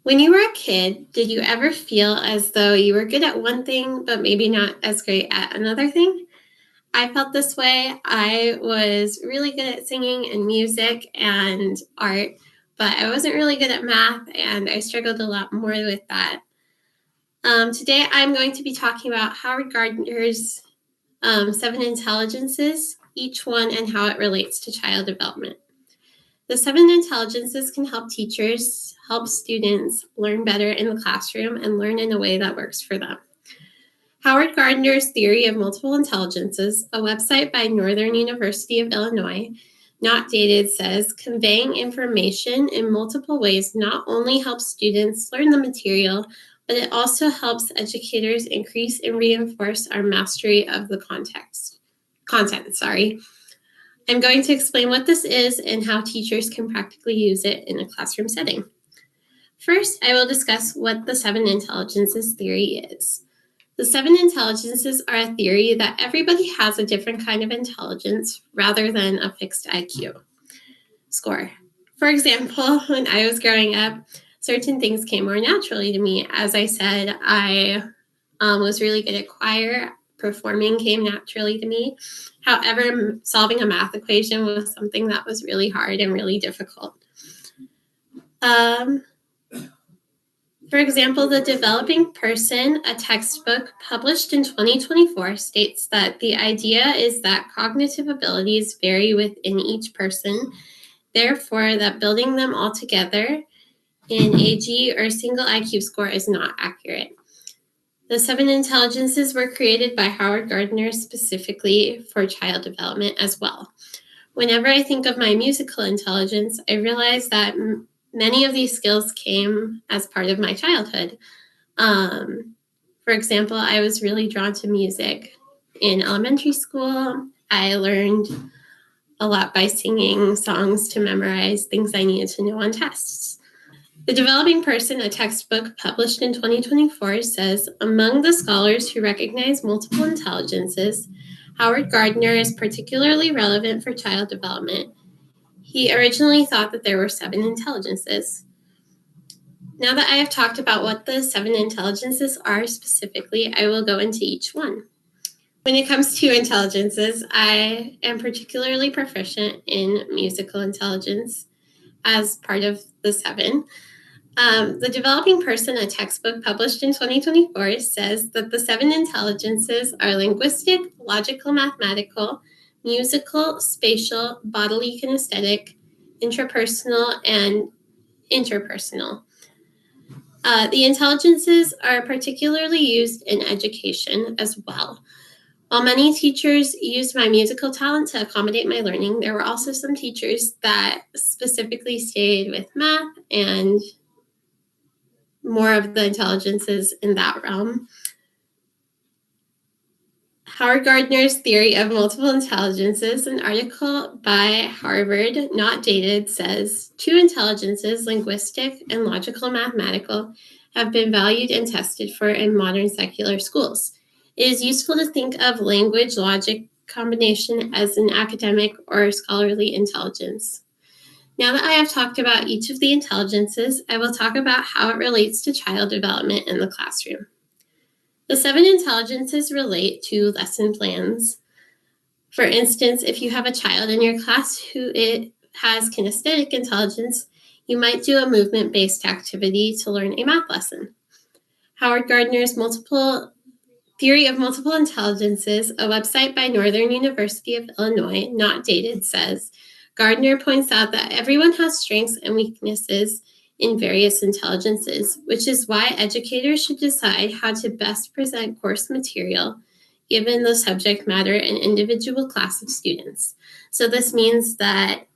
When you were a kid, did you ever feel as though you were good at one thing, but maybe not as great at another thing? I felt this way. I was really good at singing and music and art, but I wasn't really good at math, and I struggled a lot more with that. Today, I'm going to be talking about Howard Gardner's 7 intelligences, each one and how it relates to child development. The 7 intelligences can help teachers, help students learn better in the classroom and learn in a way that works for them. Howard Gardner's Theory of Multiple Intelligences, a website by Northern University of Illinois, not dated, says conveying information in multiple ways not only helps students learn the material, but it also helps educators increase and reinforce our mastery of the content. I'm going to explain what this is and how teachers can practically use it in a classroom setting. First, I will discuss what the 7 intelligences theory is. The 7 intelligences are a theory that everybody has a different kind of intelligence rather than a fixed IQ score. For example, when I was growing up, certain things came more naturally to me. As I said, I was really good at choir. Performing came naturally to me. However, solving a math equation was something that was really hard and really difficult. For example, The Developing Person, a textbook published in 2024, states that the idea is that cognitive abilities vary within each person, therefore that building them all together in a G or single IQ score is not accurate. The 7 intelligences were created by Howard Gardner specifically for child development as well. Whenever I think of my musical intelligence, I realize that many of these skills came as part of my childhood. For example, I was really drawn to music in elementary school. I learned a lot by singing songs to memorize things I needed to know on tests. The Developing Person, a textbook published in 2024, says, among the scholars who recognize multiple intelligences, Howard Gardner is particularly relevant for child development. He originally thought that there were 7 intelligences. Now that I have talked about what the 7 intelligences are specifically, I will go into each one. When it comes to intelligences, I am particularly proficient in musical intelligence as part of the 7. The Developing Person, a textbook published in 2024, says that the 7 intelligences are linguistic, logical, mathematical, musical, spatial, bodily kinesthetic, intrapersonal, and interpersonal. The intelligences are particularly used in education as well. While many teachers used my musical talent to accommodate my learning, there were also some teachers that specifically stayed with math and more of the intelligences in that realm. Howard Gardner's Theory of Multiple Intelligences, an article by Harvard, not dated, says 2 intelligences, linguistic and logical mathematical, have been valued and tested for in modern secular schools. It is useful to think of language logic combination as an academic or scholarly intelligence. Now that I have talked about each of the intelligences, I will talk about how it relates to child development in the classroom. The 7 intelligences relate to lesson plans. For instance, if you have a child in your class who has kinesthetic intelligence, you might do a movement-based activity to learn a math lesson. Howard Gardner's Theory of Multiple Intelligences, a website by Northern University of Illinois, not dated, says, Gardner points out that everyone has strengths and weaknesses in various intelligences, which is why educators should decide how to best present course material given the subject matter and individual class of students. So this means that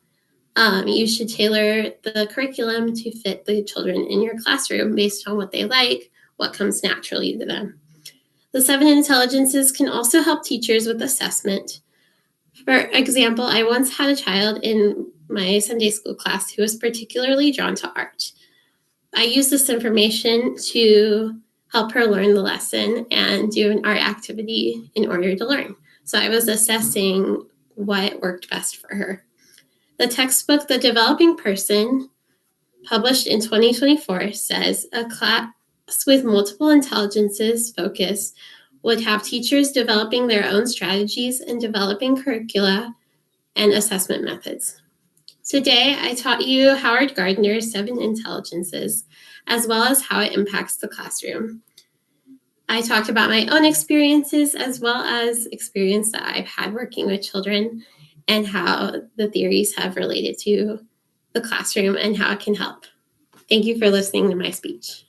you should tailor the curriculum to fit the children in your classroom based on what they like, what comes naturally to them. The 7 intelligences can also help teachers with assessment. For example, I once had a child in my Sunday school class who was particularly drawn to art. I used this information to help her learn the lesson and do an art activity in order to learn. So I was assessing what worked best for her. The textbook, The Developing Person, published in 2024, says a class with multiple intelligences focus would have teachers developing their own strategies and developing curricula and assessment methods. Today, I taught you Howard Gardner's 7 Intelligences, as well as how it impacts the classroom. I talked about my own experiences as well as experience that I've had working with children and how the theories have related to the classroom and how it can help. Thank you for listening to my speech.